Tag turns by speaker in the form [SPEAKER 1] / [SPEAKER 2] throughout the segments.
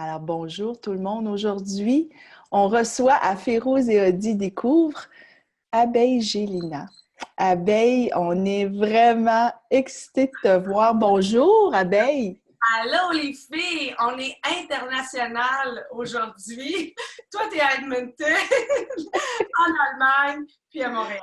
[SPEAKER 1] Alors, bonjour tout le monde. Aujourd'hui, on reçoit à Férouz et Odi découvre Abeille Gélina. Abeille, on est vraiment excités de te voir. Bonjour, Abeille.
[SPEAKER 2] Allô les filles, on est international aujourd'hui. Toi, t'es à Edmonton, en Allemagne, puis à Montréal.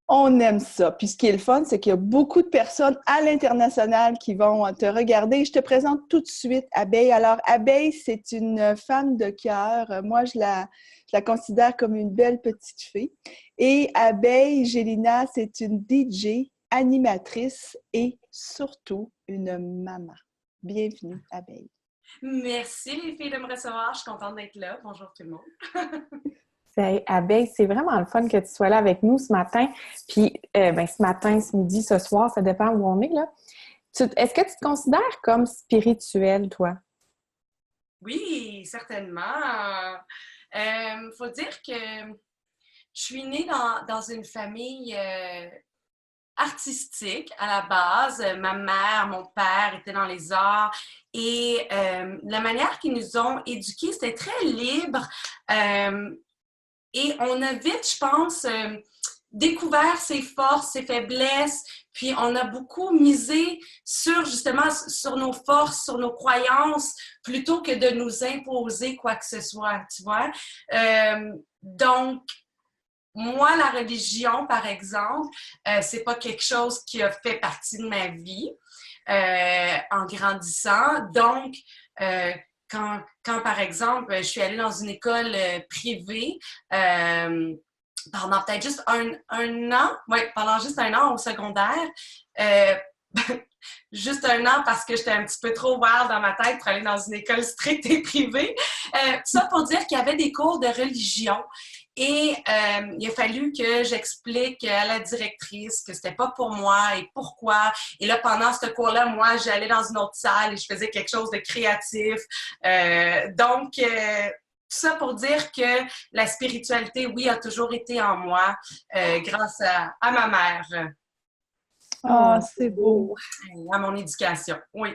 [SPEAKER 1] On aime ça. Puis ce qui est le fun, c'est qu'il y a beaucoup de personnes à l'international qui vont te regarder. Je te présente tout de suite Abeille. Alors, Abeille, c'est une femme de cœur. Moi, je la considère comme une belle petite fille. Et Abeille Gélina, c'est une DJ, animatrice et surtout une maman. Bienvenue, Abeille.
[SPEAKER 2] Merci les filles de me recevoir. Je suis contente d'être là. Bonjour tout le monde.
[SPEAKER 3] Abeille, c'est vraiment le fun que tu sois là avec nous ce matin. Puis, ce matin, ce midi, ce soir, ça dépend où on est, là. Est-ce que tu te considères comme spirituelle, toi?
[SPEAKER 2] Oui, certainement. Faut dire que je suis née dans une famille artistique à la base. Ma mère, mon père étaient dans les arts et la manière qu'ils nous ont éduqués, c'était très libre. Et on a vite, je pense, découvert ses forces, ses faiblesses, puis on a beaucoup misé justement sur nos forces, sur nos croyances, plutôt que de nous imposer quoi que ce soit, tu vois. Donc, moi, la religion, par exemple, c'est pas quelque chose qui a fait partie de ma vie en grandissant. Donc, quand, par exemple, je suis allée dans une école privée pendant peut-être juste un an, pendant juste un an au secondaire, juste un an parce que j'étais un petit peu trop wild dans ma tête pour aller dans une école stricte et privée. Ça pour dire qu'il y avait des cours de religion. Et il a fallu que j'explique à la directrice que c'était pas pour moi et pourquoi. Et là, pendant ce cours-là, moi, j'allais dans une autre salle et je faisais quelque chose de créatif. Tout ça pour dire que la spiritualité, oui, a toujours été en moi grâce à ma mère.
[SPEAKER 1] Ah, c'est beau.
[SPEAKER 2] À mon éducation, oui.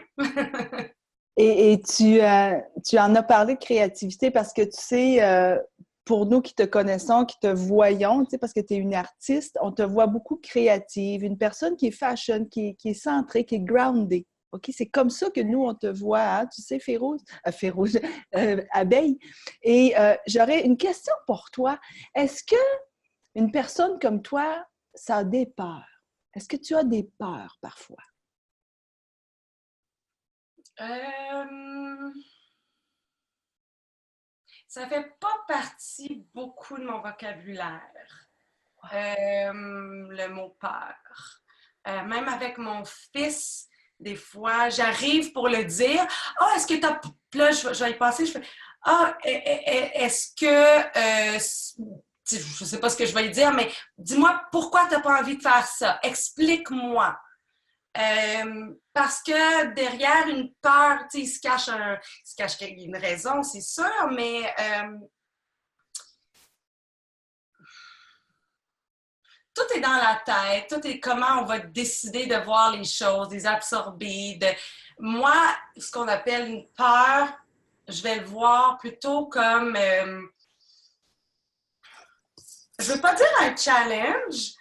[SPEAKER 1] Et tu en as parlé de créativité parce que tu sais, pour nous qui te connaissons, qui te voyons, tu sais, parce que tu es une artiste, on te voit beaucoup créative, une personne qui est fashion, qui est centrée, qui est groundée. OK? C'est comme ça que nous, on te voit, hein? Tu sais, Abeille. Et j'aurais une question pour toi. Est-ce que une personne comme toi, ça a des peurs? Est-ce que tu as des peurs parfois?
[SPEAKER 2] Ça fait pas partie beaucoup de mon vocabulaire, le mot peur. Même avec mon fils, des fois, j'arrive pour le dire. « Ah, est-ce que t'as... » Là, je vais y passer, je fais « Ah, est-ce que... je sais pas ce que je vais lui dire, mais dis-moi pourquoi t'as pas envie de faire ça. Explique-moi. » Parce que derrière une peur, tu sais, il se cache une raison, c'est sûr, mais tout est dans la tête, tout est comment on va décider de voir les choses, les absorber. Moi, ce qu'on appelle une peur, je vais le voir plutôt comme, je veux pas dire un challenge,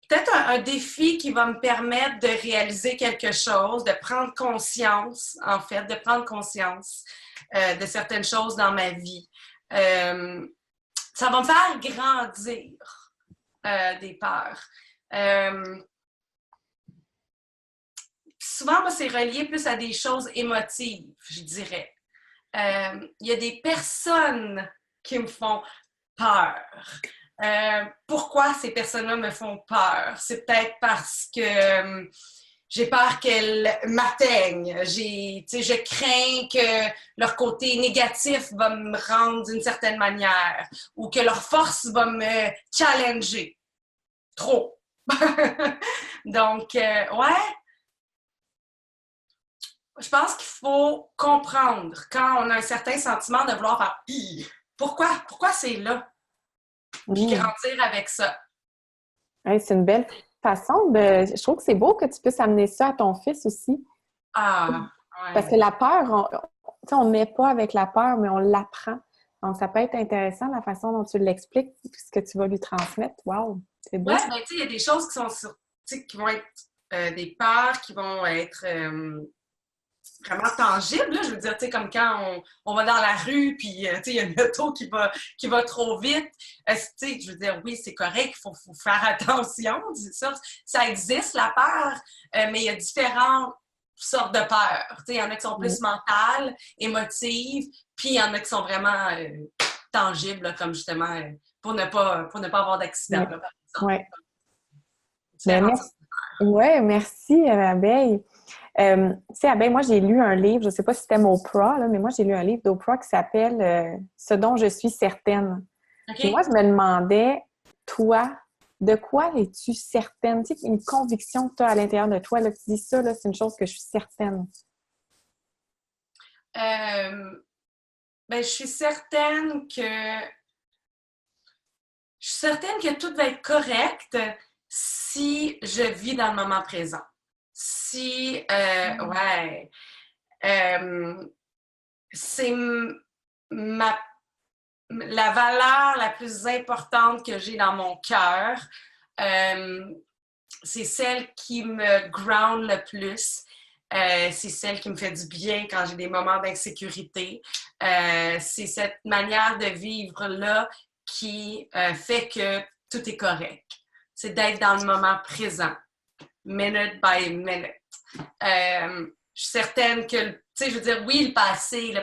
[SPEAKER 2] peut-être un défi qui va me permettre de réaliser quelque chose, de prendre conscience, en fait, de prendre conscience de certaines choses dans ma vie. Ça va me faire grandir des peurs. Souvent, moi, c'est relié plus à des choses émotives, je dirais. Il y a des personnes qui me font peur. Pourquoi ces personnes-là me font peur? C'est peut-être parce que j'ai peur qu'elles m'atteignent. Je crains que leur côté négatif va me rendre d'une certaine manière ou que leur force va me challenger. Trop. Donc, ouais. Je pense qu'il faut comprendre quand on a un certain sentiment de vouloir faire « Pourquoi c'est là? » Puis grandir avec ça.
[SPEAKER 3] Ouais, c'est une belle façon de... Je trouve que c'est beau que tu puisses amener ça à ton fils aussi.
[SPEAKER 2] Ah,
[SPEAKER 3] Parce que la peur, on n'est pas avec la peur, mais on l'apprend. Donc, ça peut être intéressant la façon dont tu l'expliques, ce que tu vas lui transmettre. Wow, c'est beau.
[SPEAKER 2] Ouais, ben tu sais, il y a des choses qui sont qui vont être des peurs, qui vont être vraiment tangibles. Là. Je veux dire, tu sais, comme quand on va dans la rue, puis tu sais, il y a une auto qui va trop vite. Tu sais, je veux dire, oui, c'est correct, il faut faire attention. Ça existe, la peur, mais il y a différentes sortes de peurs. Tu sais, il y en a qui sont plus mentales, émotives, puis il y en a qui sont vraiment tangibles, là, comme justement pour ne pas avoir d'accident, là, par exemple.
[SPEAKER 3] Ouais. Merci, Abeille. Tu sais, Abeille, moi, j'ai lu un livre, je ne sais pas si c'était Oprah, là, mais moi, j'ai lu un livre d'Oprah qui s'appelle Ce dont je suis certaine.
[SPEAKER 2] Okay.
[SPEAKER 3] Puis moi, je me demandais, toi, de quoi es-tu certaine? Tu sais, une conviction que tu as à l'intérieur de toi, là, tu dis ça, là, c'est une chose que je suis certaine.
[SPEAKER 2] Ben, je suis certaine que tout va être correct si je vis dans le moment présent. Si, c'est la valeur la plus importante que j'ai dans mon cœur. C'est celle qui me ground le plus. C'est celle qui me fait du bien quand j'ai des moments d'insécurité. C'est cette manière de vivre-là qui fait que tout est correct. C'est d'être dans le moment présent, minute by minute. Je suis certaine que, tu sais, je veux dire, oui, le passé,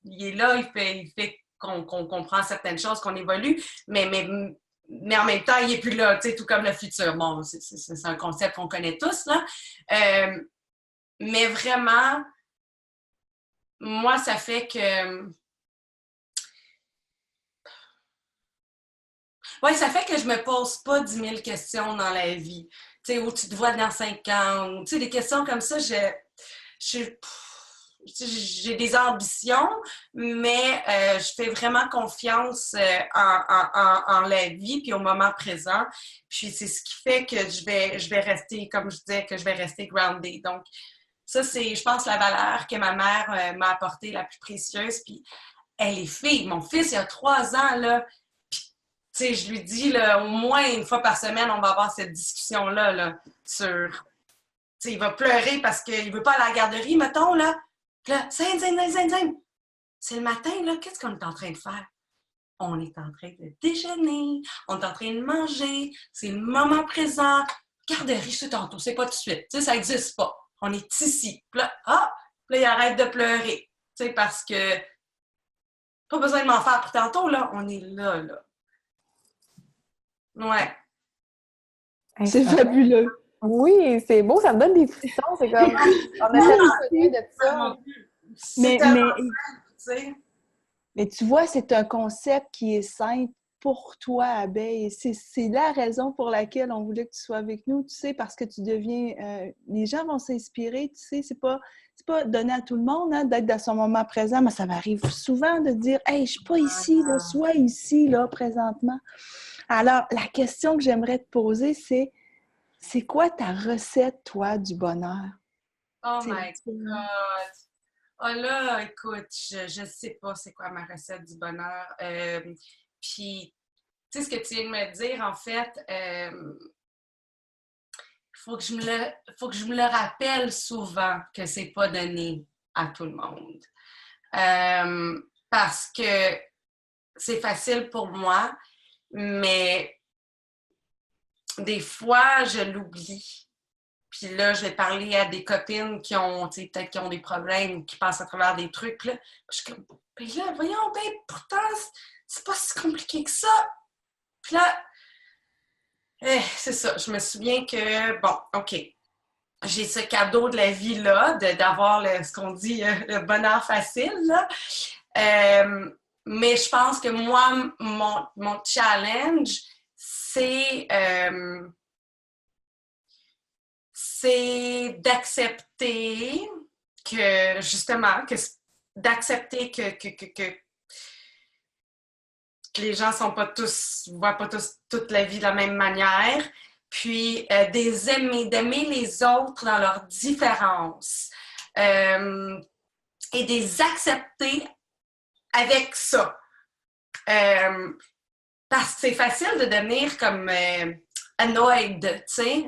[SPEAKER 2] il est là, il fait qu'on comprend certaines choses, qu'on évolue, mais en même temps, il n'est plus là, tu sais, tout comme le futur. Bon, c'est un concept qu'on connaît tous, là. Mais vraiment, moi, ça fait que... Oui, ça fait que je me pose pas 10 000 questions dans la vie. Tu sais, où tu te vois dans 5 ans. Tu sais, des questions comme ça, j'ai des ambitions, mais je fais vraiment confiance en la vie puis au moment présent. Puis c'est ce qui fait que je vais rester, comme je disais, que je vais rester grounded. Donc, ça, c'est, je pense, la valeur que ma mère m'a apportée la plus précieuse. Puis elle est fille. Mon fils, il a 3 ans, là. Tu sais, je lui dis, là, au moins une fois par semaine, on va avoir cette discussion-là, là, sur... Tu sais, il va pleurer parce qu'il veut pas aller à la garderie, mettons, là. Puis là, zin. C'est le matin, là, qu'est-ce qu'on est en train de faire? On est en train de déjeuner, on est en train de manger, c'est le moment présent. Garderie, c'est tantôt, c'est pas tout de suite. Tu sais, ça n'existe pas. On est ici. Puis là, il arrête de pleurer. Tu sais, parce que pas besoin de m'en faire pour tantôt, là. On est là. Ouais.
[SPEAKER 1] C'est fabuleux.
[SPEAKER 3] Oui, c'est beau, ça me donne des frissons. C'est comme, on a tellement besoin de ça.
[SPEAKER 1] Mais tu vois, c'est un concept qui est simple pour toi, Abeille. C'est la raison pour laquelle on voulait que tu sois avec nous, tu sais, parce que tu deviens... les gens vont s'inspirer, tu sais, c'est pas donné à tout le monde hein, d'être dans son moment présent, mais ça m'arrive souvent de dire « Hey, je suis pas ici, là, sois ici, là, présentement. » Alors, la question que j'aimerais te poser, c'est quoi ta recette, toi, du bonheur?
[SPEAKER 2] Oh my God! Oh là, écoute, je sais pas c'est quoi ma recette du bonheur. Puis, tu sais, ce que tu viens de me dire, en fait, faut que je me le rappelle souvent que c'est pas donné à tout le monde. Parce que c'est facile pour moi, mais des fois, je l'oublie. Puis là, je vais parler à des copines qui ont, tu sais, peut-être qui ont des problèmes, qui passent à travers des trucs, là. Puis je suis comme, ben là, voyons, ben, pourtant, c'est pas si compliqué que ça. Puis là, c'est ça. Je me souviens que, bon, OK, j'ai ce cadeau de la vie-là, d'avoir ce qu'on dit, le bonheur facile, là. Mais je pense que moi, mon challenge, c'est d'accepter que, justement, d'accepter que les gens sont pas tous, voient pas tous toute la vie de la même manière, puis d'aimer les autres dans leurs différences. et de les accepter avec ça. Parce que c'est facile de devenir comme annoyed, tu sais.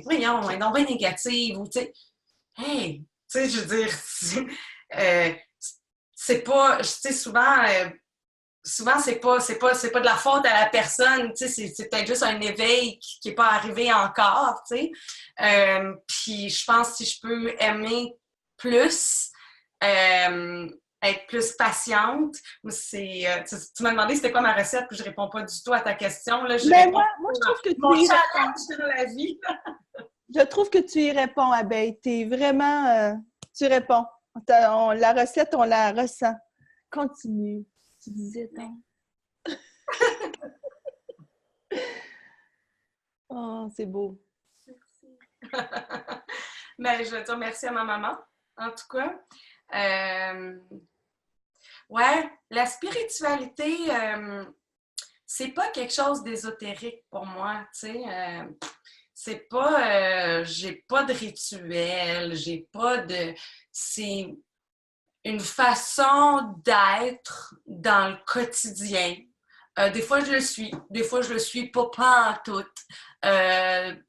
[SPEAKER 2] Voyons, elle est donc bien négative, ou tu sais, hey, tu sais, je veux dire, c'est pas, tu sais, souvent, c'est pas de la faute à la personne, tu sais, c'est peut-être juste un éveil qui n'est pas arrivé encore, tu sais. Puis je pense que si je peux aimer plus, être plus patiente, tu m'as demandé c'était quoi ma recette, puis je réponds pas du tout à ta question, là.
[SPEAKER 1] Moi, je trouve que
[SPEAKER 2] mon
[SPEAKER 1] tu y
[SPEAKER 2] challenge dans la vie.
[SPEAKER 1] Je trouve que tu y réponds, Abeille. T'es vraiment... tu réponds. La recette, on la ressent. Continue. Tu disais donc. Oh, c'est beau.
[SPEAKER 2] Ben, je veux dire merci à ma maman, en tout cas. Ouais, la spiritualité, c'est pas quelque chose d'ésotérique pour moi, tu sais. C'est pas... j'ai pas de rituel, j'ai pas de... C'est une façon d'être dans le quotidien. Des fois, je le suis. Des fois, je le suis pas en tout. Mais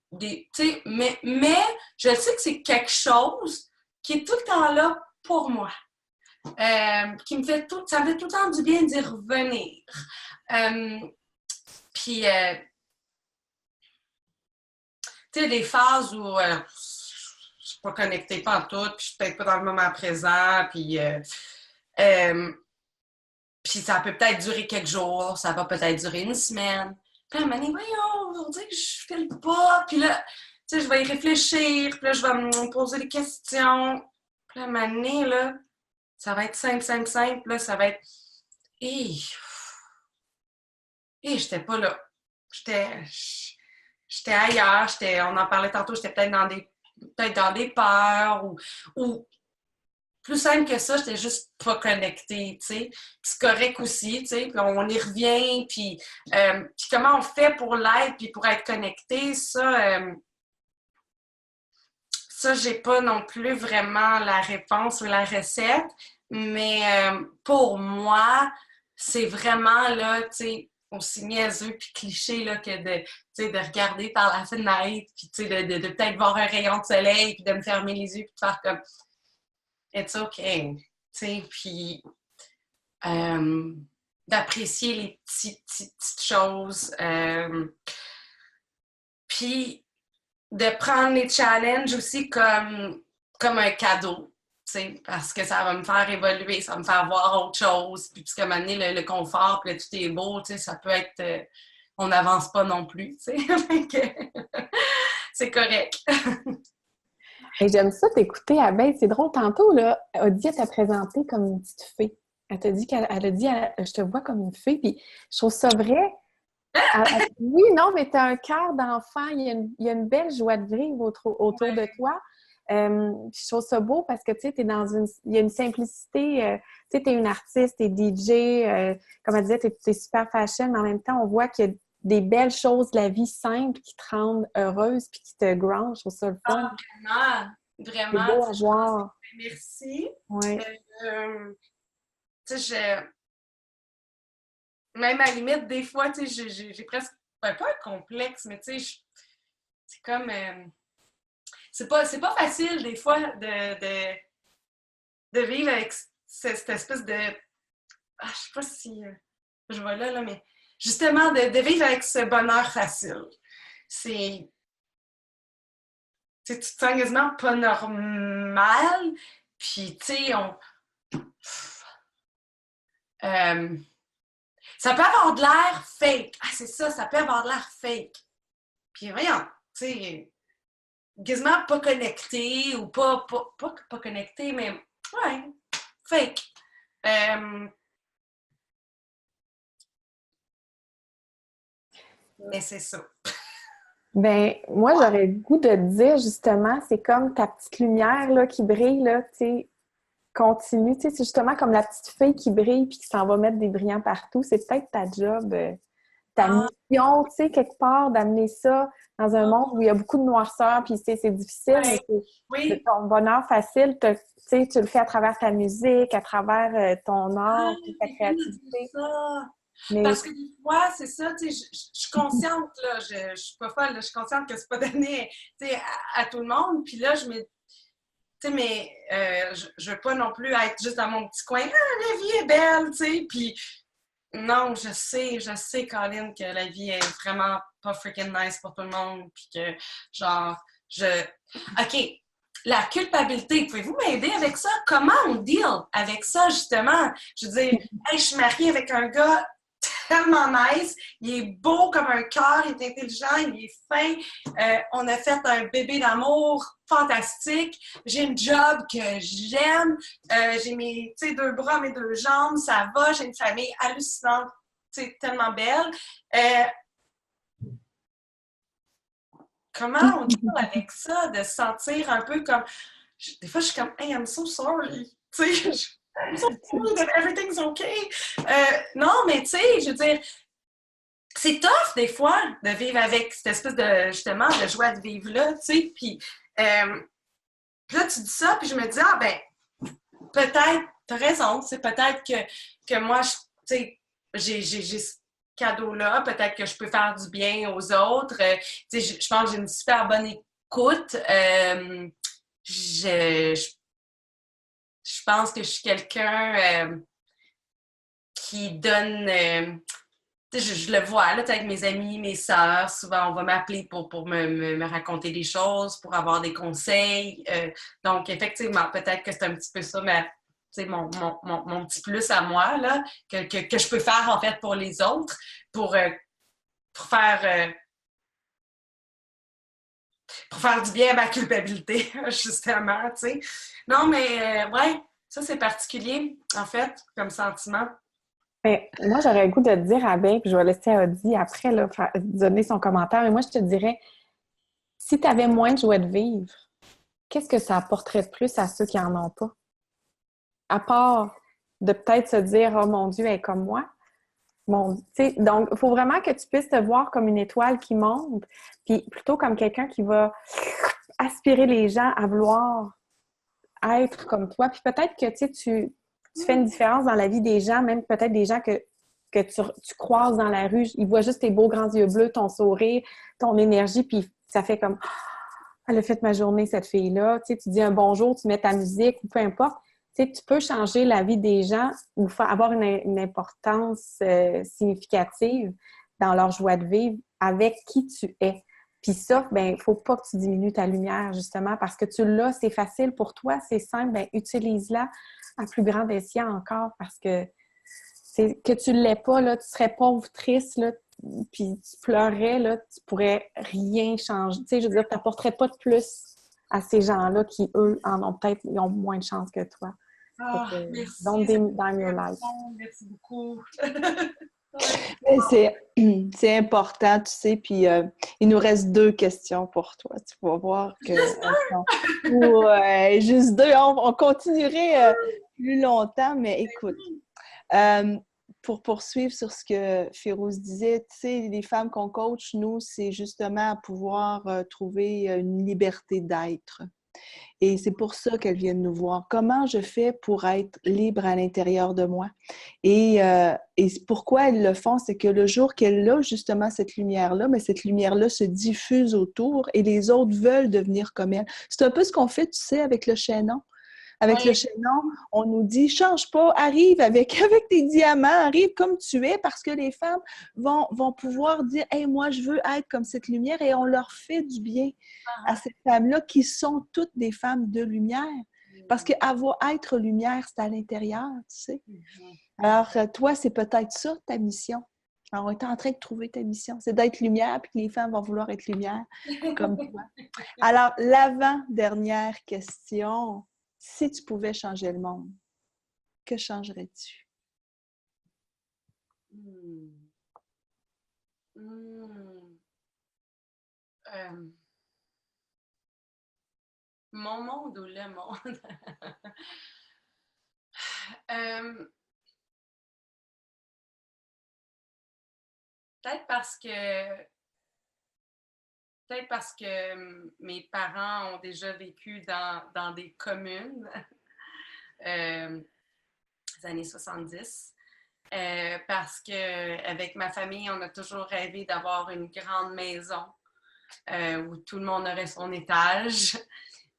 [SPEAKER 2] je sais que c'est quelque chose qui est tout le temps là pour moi. Qui me fait ça me fait tout le temps du bien d'y revenir. Puis, tu sais, des phases où je suis pas connectée pas en tout, puis je suis peut-être pas dans le moment présent, puis ça peut peut-être durer quelques jours, ça va peut-être durer une semaine. Puis à un moment donné, voyons, on dirait que je file pas. Puis là, tu sais, je vais y réfléchir, puis là, je vais me poser des questions. Puis là, à un moment donné, là, ça va être simple, là, ça va être... j'étais pas là. J'étais ailleurs, on en parlait tantôt, j'étais peut-être dans des peurs, ou plus simple que ça, j'étais juste pas connectée, tu sais. Puis c'est correct aussi, tu sais, puis on y revient, puis comment on fait pour l'être, puis pour être connecté, ça, j'ai pas non plus vraiment la réponse ou la recette, mais pour moi, c'est vraiment, là, tu sais, aussi niaiseux puis cliché, là, que de regarder par la fenêtre, puis tu sais, de peut-être voir un rayon de soleil, puis de me fermer les yeux, puis de faire comme it's okay, tu sais, puis d'apprécier les petites choses, puis de prendre les challenges aussi comme un cadeau, tu sais, parce que ça va me faire évoluer, ça va me faire voir autre chose, puis puisqu'à un moment donné, le confort, puis là, tout est beau, tu sais, ça peut être... on n'avance pas non plus, tu sais, c'est correct.
[SPEAKER 3] Et j'aime ça t'écouter, Abeille. C'est drôle. Tantôt, là, Odile t'a présenté comme une petite fée. Elle t'a dit je te vois comme une fée. Puis je trouve ça vrai. Oui, non, mais t'as un cœur d'enfant. Il y a une belle joie de vivre autour de toi. Je trouve ça beau parce que, tu sais, il y a une simplicité. Tu sais, t'es une artiste, t'es DJ. Comme elle disait, t'es super fashion, mais en même temps, on voit qu'il y a des belles choses de la vie simple qui te rendent heureuse puis qui te ground. Je trouve ça le fun.
[SPEAKER 2] Ah, vraiment.
[SPEAKER 3] C'est beau à voir.
[SPEAKER 2] Merci.
[SPEAKER 3] Ouais.
[SPEAKER 2] Tu sais, même à la limite, des fois, tu sais, j'ai presque, pas un complexe, mais tu sais, c'est comme, c'est pas facile, des fois, de vivre avec cette espèce de, je sais pas si je vois là, mais justement, de vivre avec ce bonheur facile. Tu te sens quasiment pas normal, puis tu sais, ça peut avoir de l'air fake. Ah, c'est ça peut avoir de l'air fake. Puis voyons, tu sais, quasiment pas connecté, ou pas connecté, mais ouais, fake. Mais c'est ça.
[SPEAKER 3] Ben, moi, j'aurais le goût de te dire, justement, c'est comme ta petite lumière, là, qui brille, là, tu sais, continue, tu sais, c'est justement comme la petite fille qui brille puis qui s'en va mettre des brillants partout. C'est peut-être ta ta mission, tu sais, quelque part, d'amener ça dans un monde où il y a beaucoup de noirceur, puis c'est difficile, mais c'est ton bonheur facile, tu sais, tu le fais à travers ta musique, à travers ton art, puis ta créativité.
[SPEAKER 2] Mais... Parce que des fois, c'est ça, tu sais, je suis consciente, là, je suis pas folle, là, je suis consciente que c'est pas donné, tu sais, à tout le monde, puis là, je me... Tu sais, mais je veux pas non plus être juste dans mon petit coin. Ah, la vie est belle, tu sais. Puis non, je sais, Colin, que la vie est vraiment pas freaking nice pour tout le monde. Puis que, genre, OK, la culpabilité, pouvez-vous m'aider avec ça? Comment on deal avec ça, justement? Je veux dire, hey, je suis mariée avec un gars tellement nice, il est beau comme un cœur, il est intelligent, il est fin. On a fait un bébé d'amour fantastique. J'ai une job que j'aime. J'ai mes 2 bras, mes 2 jambes, ça va. J'ai une famille hallucinante, tellement belle. Comment on dit avec ça, de se sentir un peu comme... Des fois, je suis comme, hey, I'm so sorry. Tu sais, I'm so sorry that everything's okay. Non, mais tu sais, je veux dire, c'est tough, des fois, de vivre avec cette espèce de, justement, de joie de vivre-là, tu sais. Puis là, tu dis ça, puis je me dis, ah, ben, peut-être, t'as raison, c'est peut-être que moi, tu sais, j'ai ce cadeau-là, peut-être que je peux faire du bien aux autres. Tu sais, je pense que j'ai une super bonne écoute. Je pense que je suis quelqu'un qui donne... je le vois là, avec mes amis, mes sœurs, souvent on va m'appeler pour me raconter des choses, pour avoir des conseils. Donc, effectivement, peut-être que c'est un petit peu ça, mais mon petit plus à moi, là, que je peux faire en fait pour les autres, pour faire du bien à ma culpabilité, justement, tu sais. Non, mais ouais, ça c'est particulier, en fait, comme sentiment.
[SPEAKER 3] Ben, moi, j'aurais le goût de te dire à Ben, puis je vais laisser Audi après là, donner son commentaire, mais moi, je te dirais, si tu avais moins de joie de vivre, qu'est-ce que ça apporterait de plus à ceux qui n'en ont pas? À part de peut-être se dire, oh mon Dieu, elle est comme moi. Donc, il faut vraiment que tu puisses te voir comme une étoile qui monte, puis plutôt comme quelqu'un qui va aspirer les gens à vouloir être comme toi. Puis peut-être que tu fais une différence dans la vie des gens, même peut-être des gens que tu croises dans la rue. Ils voient juste tes beaux grands yeux bleus, ton sourire, ton énergie, puis ça fait comme « Elle a fait ma journée, cette fille-là. » Tu dis un bonjour, tu mets ta musique, ou peu importe. Tu peux changer la vie des gens ou avoir une importance significative dans leur joie de vivre avec qui tu es. Puis ça, ben, il faut pas que tu diminues ta lumière, justement, parce que tu l'as, c'est facile pour toi, c'est simple, ben, utilise-la à plus grand escient encore, parce que que tu l'aies pas, là, tu serais pauvre, triste, là, puis tu pleurais, là, tu pourrais rien changer. Tu sais, je veux dire, tu n'apporterais pas de plus à ces gens-là qui, eux, en ont peut-être, ils ont moins de chance que toi.
[SPEAKER 2] Merci.
[SPEAKER 3] Don't dim your light.
[SPEAKER 2] Merci beaucoup.
[SPEAKER 1] C'est important, tu sais, puis il nous reste 2 questions pour toi. Tu vas voir que... ouais, juste 2. On continuerait plus longtemps, mais écoute, pour poursuivre sur ce que Férouz disait, tu sais, les femmes qu'on coach, nous, c'est justement à pouvoir trouver une liberté d'être. Et c'est pour ça qu'elles viennent nous voir. Comment je fais pour être libre à l'intérieur de moi? Et pourquoi elles le font, c'est que le jour qu'elles ont justement cette lumière-là, mais cette lumière-là se diffuse autour et les autres veulent devenir comme elles. C'est un peu ce qu'on fait, tu sais, avec le chaînon. Avec le chaînon, on nous dit « change pas, arrive avec tes diamants, arrive comme tu es » parce que les femmes vont pouvoir dire « hey, moi, je veux être comme cette lumière » et on leur fait du bien à ces femmes-là qui sont toutes des femmes de lumière. Parce qu'avoir être lumière, c'est à l'intérieur, tu sais. Alors, toi, c'est peut-être ça, ta mission. Alors, on est en train de trouver ta mission. C'est d'être lumière, puis que les femmes vont vouloir être lumière comme toi. Alors, l'avant-dernière question. Si tu pouvais changer le monde, que changerais-tu?
[SPEAKER 2] Mon monde ou le monde? peut-être parce que mes parents ont déjà vécu dans des communes des années 70. Parce qu'avec ma famille, on a toujours rêvé d'avoir une grande maison où tout le monde aurait son étage.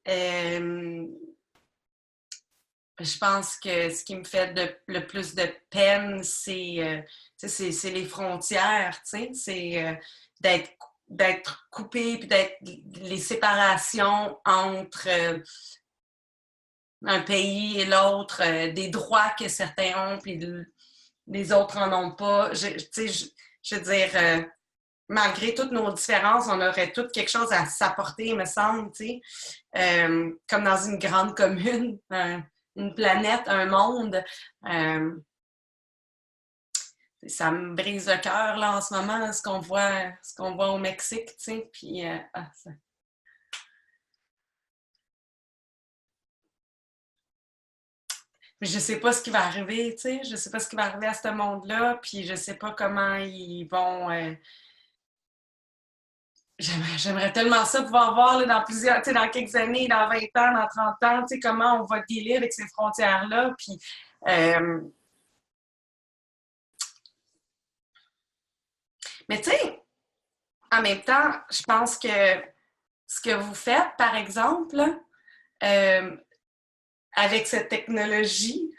[SPEAKER 2] Je pense que ce qui me fait le plus de peine, c'est les frontières, c'est d'être coupé, puis d'être les séparations entre un pays et l'autre, des droits que certains ont, puis les autres en ont pas. Je veux dire, malgré toutes nos différences, on aurait toutes quelque chose à s'apporter, me semble, comme dans une grande commune, une planète, un monde. Ça me brise le cœur, là, en ce moment, là, ce qu'on voit au Mexique, puis ça... Mais je sais pas ce qui va arriver, je sais pas ce qui va arriver à ce monde-là, puis je sais pas comment ils vont... J'aimerais tellement ça pouvoir voir là, dans quelques années, dans 20 ans, dans 30 ans, comment on va dealer avec ces frontières-là, puis... Mais tu sais, en même temps, je pense que ce que vous faites, par exemple, avec cette technologie,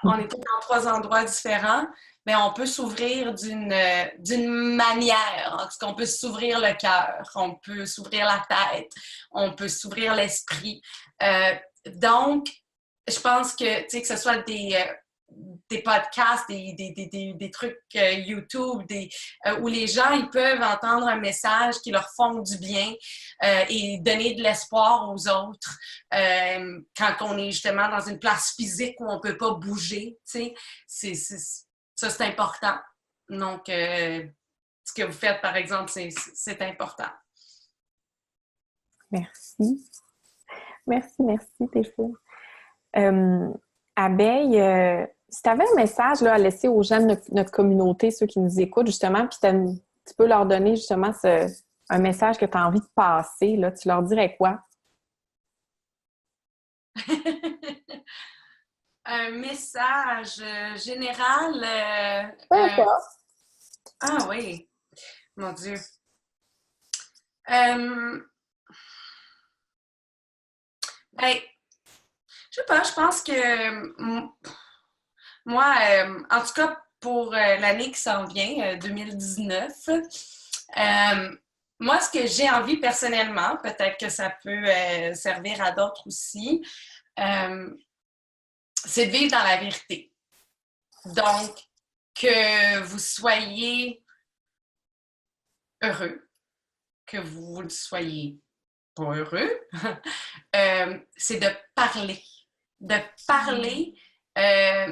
[SPEAKER 2] on est dans 3 endroits différents, mais on peut s'ouvrir d'une manière. Parce qu'on peut s'ouvrir le cœur, on peut s'ouvrir la tête, on peut s'ouvrir l'esprit. Donc, je pense que ce soit des podcasts, des trucs YouTube, où les gens ils peuvent entendre un message qui leur font du bien et donner de l'espoir aux autres quand on est justement dans une place physique où on ne peut pas bouger. Ça, c'est important. Donc, ce que vous faites, par exemple, c'est important.
[SPEAKER 3] Merci. Merci, Téphine. Abeille, si tu avais un message là, à laisser aux gens de notre communauté, ceux qui nous écoutent, justement, puis tu peux leur donner justement un message que tu as envie de passer, là, tu leur dirais quoi?
[SPEAKER 2] Un message général.
[SPEAKER 3] Peu importe.
[SPEAKER 2] Ah oui, mon Dieu. Ben, je sais pas, je pense que moi, en tout cas pour l'année qui s'en vient, 2019, moi, ce que j'ai envie personnellement, peut-être que ça peut servir à d'autres aussi, c'est de vivre dans la vérité. Donc, que vous soyez heureux, que vous ne soyez pas heureux, c'est de parler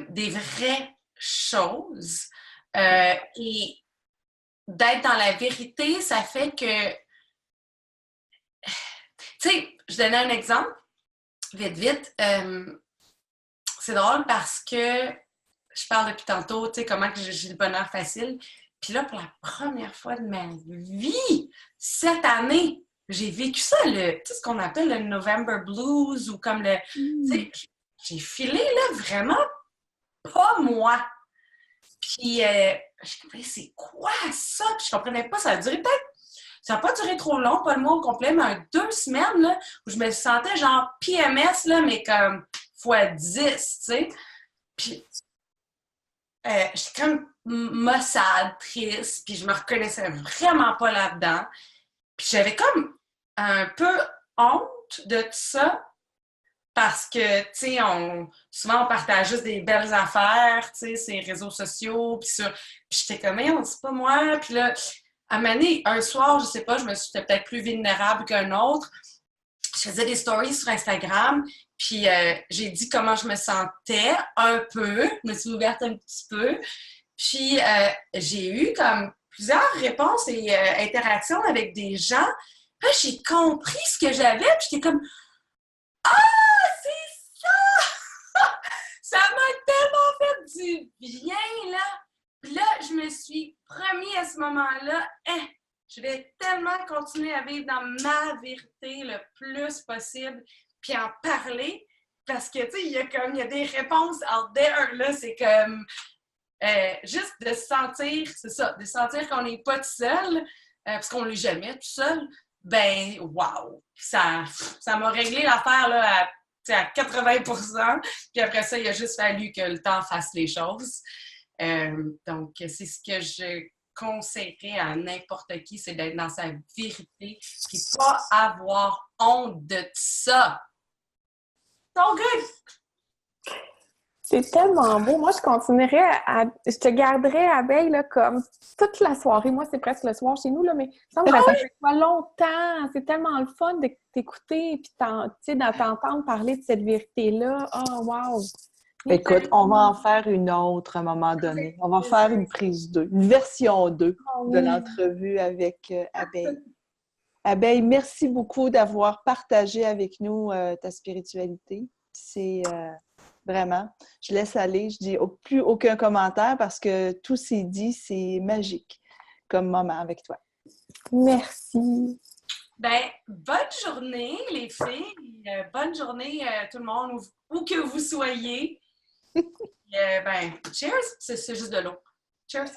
[SPEAKER 2] des vraies choses et d'être dans la vérité, ça fait que, tu sais, je donnais un exemple, vite, c'est drôle parce que je parle depuis tantôt, tu sais, comment que j'ai le bonheur facile, puis là, pour la première fois de ma vie, cette année, j'ai vécu ça, tu sais, ce qu'on appelle le November Blues ou comme le, tu sais, j'ai filé, là, vraiment pas moi. Puis, je comprenais, c'est quoi ça? Puis, je comprenais pas, ça a duré peut-être, ça n'a pas duré trop long, pas le mois au complet, mais 2 semaines, là, où je me sentais genre PMS, là, mais comme x10, tu sais. Puis, j'étais comme maussade, triste, puis je me reconnaissais vraiment pas là-dedans. Puis, j'avais comme un peu honte de tout ça, parce que, tu sais, souvent, on partage juste des belles affaires, tu sais, ces réseaux sociaux, puis j'étais comme, on c'est pas moi. Puis là, à un moment donné, un soir, je sais pas, j'étais peut-être plus vulnérable qu'un autre. Je faisais des stories sur Instagram, puis j'ai dit comment je me sentais un peu, je me suis ouverte un petit peu. Puis j'ai eu comme plusieurs réponses et interactions avec des gens. Là, j'ai compris ce que j'avais, puis j'étais comme, c'est ça! Ça m'a tellement fait du bien, là! Puis Puis là, je me suis promis à ce moment-là, je vais tellement continuer à vivre dans ma vérité le plus possible, puis en parler, parce que, tu sais, il y a des réponses out there, là, c'est comme juste de sentir, c'est ça, de sentir qu'on n'est pas tout seul, parce qu'on l'est jamais tout seul, ben, wow! Ça m'a réglé l'affaire, là, à 80%, puis après ça, il a juste fallu que le temps fasse les choses. Donc, c'est ce que je conseillerais à n'importe qui, c'est d'être dans sa vérité, puis pas avoir honte de ça. So good!
[SPEAKER 3] C'est tellement beau. Moi, je te garderais à veille là, comme toute la soirée. Moi, c'est presque le soir chez nous, là, mais ça me reste avec toi longtemps. C'est tellement le fun de t'écouter et d'entendre parler de cette vérité-là. Oh, wow!
[SPEAKER 1] Écoute, on va en faire une autre à un moment donné. On va faire une prise 2, une version 2 de l'entrevue avec Abeille. Abeille, merci beaucoup d'avoir partagé avec nous ta spiritualité. C'est vraiment, je laisse aller, je dis plus aucun commentaire parce que tout s'est dit, c'est magique comme moment avec toi.
[SPEAKER 3] Merci.
[SPEAKER 2] Ben, bonne journée, les filles. Bonne journée, tout le monde, où que vous soyez. Ben, cheers! C'est juste de l'eau. Cheers!